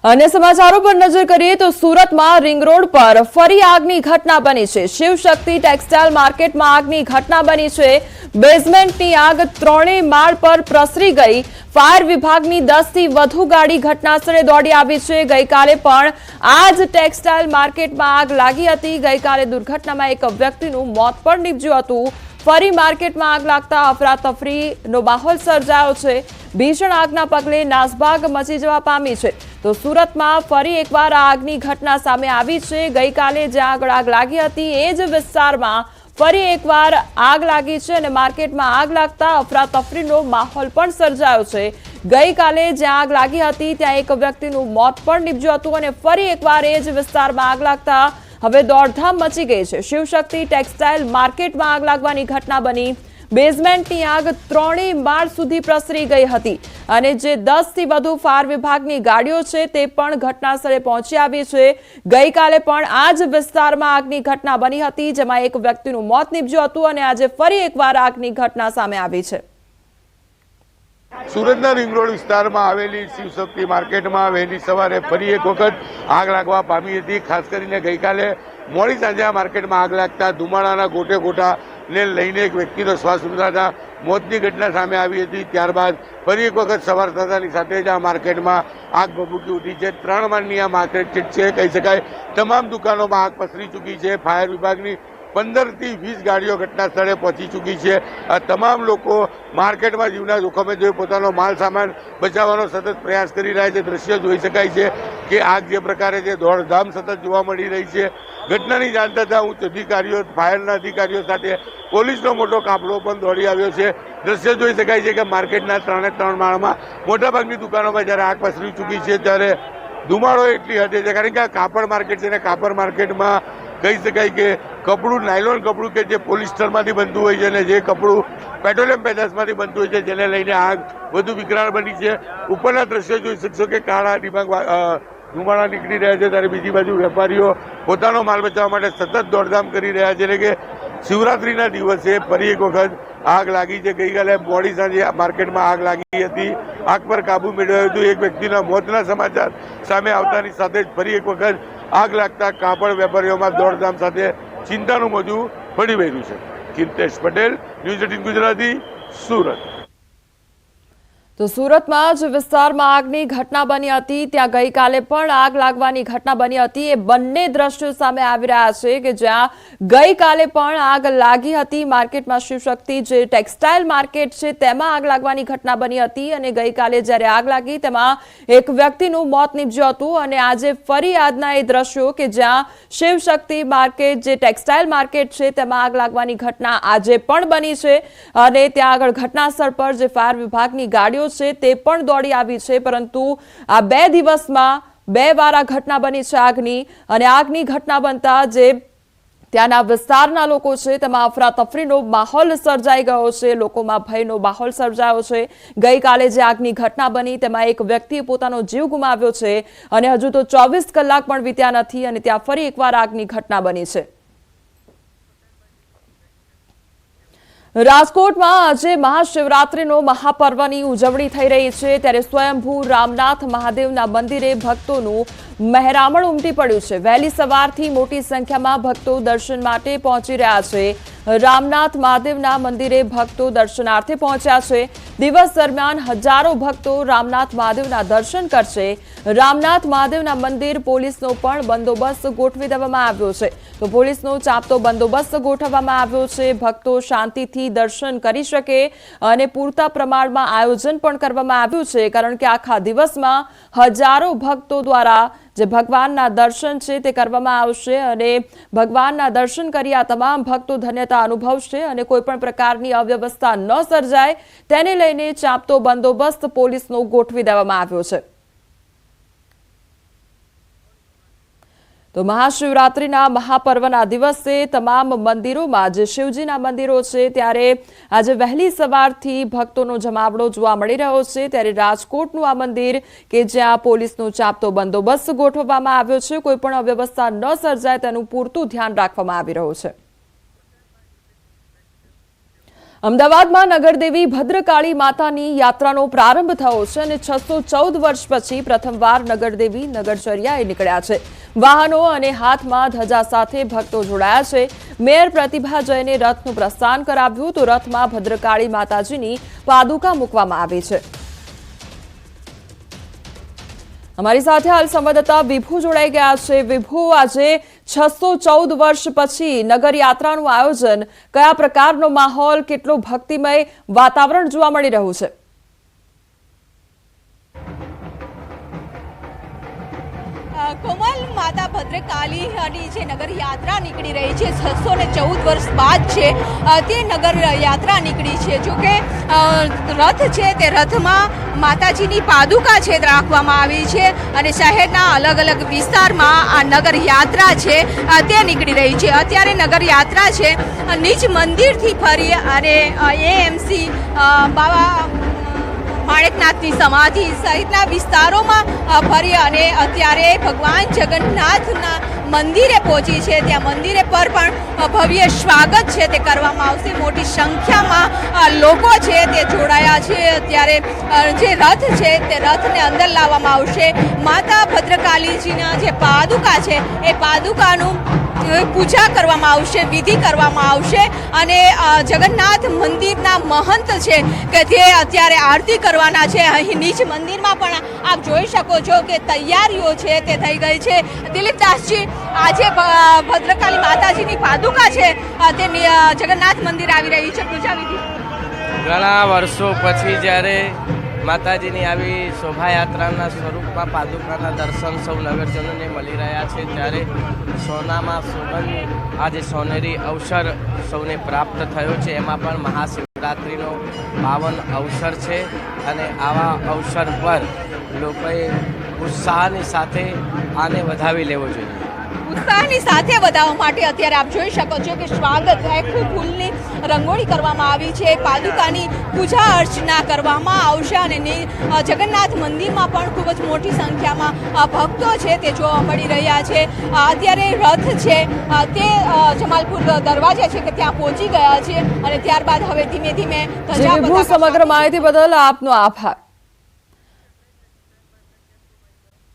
અને સમાચારો પર નજર કરીએ તો સુરતમાં રિંગ રોડ પર ફરી આગની ઘટના બની છે। શિવશક્તિ ટેક્સટાઇલ માર્કેટમાં આગની ઘટના બની છે। બેઝમેન્ટની આગ ત્રણેય માળ પર પ્રસરી ગઈ। ફાયર વિભાગની 10 થી વધુ ગાડી ઘટનાસ્થળે દોડી આવી છે। ગઈકાલે પણ આ જ ટેક્સટાઇલ માર્કેટમાં આગ લાગી હતી। ગઈકાલે દુર્ઘટનામાં એક વ્યક્તિનું મોત પણ નીપજ્યું હતું। ફરી માર્કેટમાં આગ લાગતા અફરાતફરીનો માહોલ સર્જાયો છે। ભીષણ આગના પગલે નાસભાગ મચી જવા પામી છે। તો સુરતમાં ફરી એકવાર આગની ઘટના સામે આવી છે। ગઈકાલે જ્યાં આગ લાગી હતી એ જ વિસ્તારમાં ફરી એકવાર આગ લાગી છે અને માર્કેટમાં આગ લાગતા અફરાતફરીનો માહોલ પણ સર્જાયો છે। ગઈકાલે જ્યાં આગ લાગી હતી ત્યાં એક વ્યક્તિનું મોત પણ નીપજ્યું હતું અને ફરી એકવાર એ જ વિસ્તારમાં આગ લાગતા હવે દોડધામ મચી ગઈ છે। શિવશક્તિ ટેક્સટાઇલ માર્કેટમાં આગ લાગવાની ઘટના બની। બેઝમેન્ટની આગ ત્રણેય માળ સુધી પ્રસરી ગઈ હતી અને જે 10 થી વધુ ફાયર વિભાગની ગાડીઓ છે તે પણ ઘટનાસ્થળે પહોંચી આવી છે। ગઈકાલે પણ આ જ વિસ્તારમાં આગની ઘટના બની હતી જેમાં એક વ્યક્તિનું મોત નીપજ્યું હતું અને આજે ફરી એકવાર આગની ઘટના સામે આવી છે। સુરતના રિંગ રોડ વિસ્તારમાં આવેલી શિવશક્તિ માર્કેટમાં વહેલી સવારે ફરી એક વખત આગ લાગવા પામી હતી। ખાસ કરીને ગઈકાલે મોડી સાંજે આ માર્કેટમાં આગ લાગતા ધુમાડાના ગોટે ગોટાને લઈને એક વ્યક્તિનો શ્વાસ રૂંધાતા મોતની ઘટના સામે આવી હતી। ત્યારબાદ ફરી એક વખત સવાર થતાની સાથે જ આ માર્કેટમાં આગ ભભૂકી ઉઠી છે। 3 માળની આ માર્કેટ છે કહી શકાય। તમામ દુકાનોમાં આગ પસરી ચૂકી છે। ફાયર વિભાગની 15 થી 20 ગાડીઓ ઘટના સ્થળે પહોંચી ચૂકી છે। આ તમામ લોકો માર્કેટમાં જીવના જોખમે જોઈ પોતાનો માલ સામાન બચાવવાનો સતત પ્રયાસ કરી રહ્યા છે। દ્રશ્ય જોઈ શકાય છે કે આગ જે પ્રકારે છે દોડધામ સતત જોવા મળી રહી છે। ઘટનાની જાણ થતાં ઉચ્ચ અધિકારીઓ ફાયરના અધિકારીઓ સાથે પોલીસનો મોટો કાફલો પણ દોડી આવ્યો છે। દ્રશ્ય જોઈ શકાય છે કે માર્કેટના 3 માળમાં મોટાભાગની દુકાનોમાં જ્યારે આગ પસરી ચૂકી છે ત્યારે ધુમાડો એટલી હદે છે કારણ કે આ કાપડ માર્કેટ છે અને કાપડ માર્કેટમાં કહી શકાય કે કપડું નાયલોન કપડું કે જે પોલિસ્ટરમાંથી બનતું હોય છે અને જે કપડું પેટ્રોલિયમ પેદાશમાંથી બનતું હોય છે જેને લઈને આગ વધુ વિકરાળ બની છે। ઉપરના દ્રશ્યો જોઈ શકશો કે કાળા ડિબાંગ ધુમાડા નીકળી રહ્યા છે ત્યારે બીજી બાજુ વેપારીઓ પોતાનો માલ બચાવવા માટે સતત દોડધામ કરી રહ્યા છે। એટલે કે શિવરાત્રીના દિવસે ફરી એક વખત આગ લાગી છે। ગઈકાલે મોડી સાંજે માર્કેટમાં આગ લાગી હતી। આગ પર કાબુ મેળવ્યો હતો। એક વ્યક્તિના મોતના સમાચાર સામે આવતાની સાથે જ ફરી એક વખત આગ લાગતા કાપડ વેપારીઓમાં દોડધામ સાથે ચિંતાનું મોજું પડી વળ્યું છે। કીર્તેશ પટેલ, ન્યૂઝ 18 ગુજરાતી, સુરત। તો સુરતમાં જ વિસ્તારમાં આગની ઘટના બની હતી ત્યાં ગઈકાલે પણ આગ લાગવાની ઘટના બની હતી। એ બંને દ્રશ્યો સામે આવી રહ્યા છે કે જ્યાં ગઈકાલે પણ આગ લાગી હતી માર્કેટમાં શિવશક્તિ જે ટેક્સટાઇલ માર્કેટ છે તેમાં આગ લાગવાની ઘટના બની હતી અને ગઈકાલે જ્યારે આગ લાગી તેમાં એક વ્યક્તિનું મોત નીપજ્યું હતું અને આજે ફરી આજના એ દ્રશ્યો કે જ્યાં શિવશક્તિ માર્કેટ જે ટેક્સટાઇલ માર્કેટ છે તેમાં આગ લાગવાની ઘટના આજે પણ બની છે અને ત્યાં આગળ ઘટનાસ્થળ પર જે ફાયર વિભાગની ગાડીઓ છે તે પણ દોડી આવી છે। પરંતુ આ 2 દિવસમાં 2 વાર આ ઘટના બની છે આગની અને આગની ઘટના બનતા જે ત્યાંના વિસ્તારના લોકો છે તેમાં અફરાતફરીનો માહોલ સર્જાઈ ગયો છે। લોકોમાં ભયનો માહોલ સર્જાયો છે। ગઈકાલે જે આગની ઘટના બની તેમાં એક વ્યક્તિએ પોતાનો જીવ ગુમાવ્યો છે અને હજુ તો 24 કલાક પણ વીત્યા નથી અને ત્યાં ફરી એકવાર આગની ઘટના બની છે। રાજકોટમાં આજે મહાશિવરાત્રીનો મહાપર્વની ઉજવણી થઈ રહી છે ત્યારે સ્વયંભૂ રામનાથ મહાદેવના મંદિરે ભક્તોનું મહેરામણ ઉમટી પડ્યું છે। વહેલી સવારથી મોટી સંખ્યામાં ભક્તો દર્શન માટે પહોંચી રહ્યા છે। રામનાથ મહાદેવના મંદિરે ભક્તો દર્શનાર્થે પહોંચ્યા છે। દિવસ દરમિયાન હજારો ભક્તો રામનાથ મહાદેવના દર્શન કરશે। રામનાથ મહાદેવના મંદિર પોલીસનો પણ બંદોબસ્ત ગોઠવી દેવામાં આવ્યો છે। તો પોલીસનો ચાંપતો બંદોબસ્ત ગોઠવવામાં આવ્યો છે। ભક્તો શાંતિથી દર્શન કરી શકે અને પૂરતા પ્રમાણમાં આયોજન પણ કરવામાં આવ્યું છે કારણ કે આખા દિવસમાં હજારો ભક્તો દ્વારા જે ભગવાનના દર્શન છે તે કરવામાં આવશે અને ભગવાનના દર્શન કરી આ તમામ ભક્તો ધન્યતા અનુભવશે અને કોઈ પણ પ્રકારની અવ્યવસ્થા ન સર્જાય તેને લઈને ચાંપતો બંદોબસ્ત પોલીસનો ગોઠવી દેવામાં આવ્યો છે। તો મહાશિવરાત્રીના મહાપર્વના દિવસે તમામ મંદિરોમાં જે શિવજીના મંદિરો છે ત્યારે આજે વહેલી સવારથી ભક્તોનો જમાવડો જોવા મળી રહ્યો છે। ત્યારે રાજકોટનું આ મંદિર કે જ્યાં પોલીસનો ચાંપતો બંદોબસ્ત ગોઠવવામાં આવ્યો છે કોઈ પણ અવ્યવસ્થા ન સર્જાય તેનું પૂરતું ધ્યાન રાખવામાં આવી રહ્યું છે। અમદાવાદમાં નગરદેવી ભદ્રકાળી માતાની યાત્રાનો પ્રારંભ થયો છે અને 614 વર્ષ પછી પ્રથમવાર નગરદેવી નગરચર્યાએ નીકળ્યા છે। વાહનો અને હાથમાં ધજા સાથે ભક્તો જોડાયા છે। મેયર પ્રતિભા જૈને રથનું પ્રસ્થાન કરાવ્યું તો રથમાં ભદ્રકાળી માતાજીની પાદુકા મૂકવામાં આવી છે। हमारी साथे हाल संवाददाता विभू जोड़ाई गया है। विभू, आज 614 वर्ष पछी नगर यात्रानुं आयोजन, कया प्रकारनो माहौल, केटलो भक्तिमय वातावरण जोवा मळी रह्युं छे? कोमल, माता भद्रकाली जे नगर यात्रा निकली रही है 614 वर्ष बाद छे ते नगर यात्रा निकली है। जो कि रथ है ते रथ में माताजीनी पादुका छे राखवामां आवी छे अने शहेरना अलग अलग विस्तारमां आ नगर यात्रा छे ते निकली रही है। अत्यारे नगर यात्रा छे निज मंदिरथी फरी अने एएमसी बाबा माणिकनाथनी समाधि सहितना विस्तारों फरी अने अत्यारे भगवान जगन्नाथना मंदिरे पहोंची छे। त्यां मंदिरे पर पण भव्य स्वागत छे ते करवामां आवशे। मोटी संख्यामां लोको छे ते जोडाया छे। अत्यारे जे रथ छे ते रथने अंदर लाववामां आवशे। माता भद्रकालीजीना जे पादुका छे ए पादुकानुं पूजा करवामां आवशे, विधि करवामां आवशे अने जगन्नाथ मंदिरना महंत छे के ते अत्यारे आरती करवाना छे। અહીં નીચ મંદિરમાં પણ આપ જોઈ શકો છો કે તૈયારીઓ છે તે થઈ ગઈ છે। દિલીપ દાસજી, આજે ભદ્રકાળી માતાજીની પાદુકા છે તે જગન્નાથ મંદિર આવી રહી છે, પૂજા વિધિ ઘણા વર્ષો પછી જ્યારે માતાજીની આવી શોભાયાત્રાના સ્વરૂપમાં પાદુકાના દર્શન સૌ નગરજનોને મળી રહ્યા છે, ત્યારે સોનામાં સુગંધ આજે સોનેરી અવસર સૌને પ્રાપ્ત થયો છે। એમાં પણ મહાશિવરાત્રિનો પાવન અવસર છે અને આવા અવસર પર લોકોએ ઉત્સાહની સાથે આને વધાવી લેવો જોઈએ। ઉત્સાહની સાથે વધાવવા માટે અત્યારે આપ જોઈ શકો છો કે સ્વાગત આખું ફૂલની રંગોળી કરવામાં આવી છે। પાદુકાની પૂજા અર્ચના કરવામાં આવશે અને જગન્નાથ મંદિરમાં પણ ખૂબ જ મોટી સંખ્યામાં ભક્તો છે તે જોવા મળી રહ્યા છે। અત્યારે રથ છે તે જમાલપુર દરવાજા છે કે ત્યાં પહોંચી ગયા છે અને ત્યારબાદ હવે ધીમે ધીમે સમગ્ર માહિતી બદલ આપનો આભાર।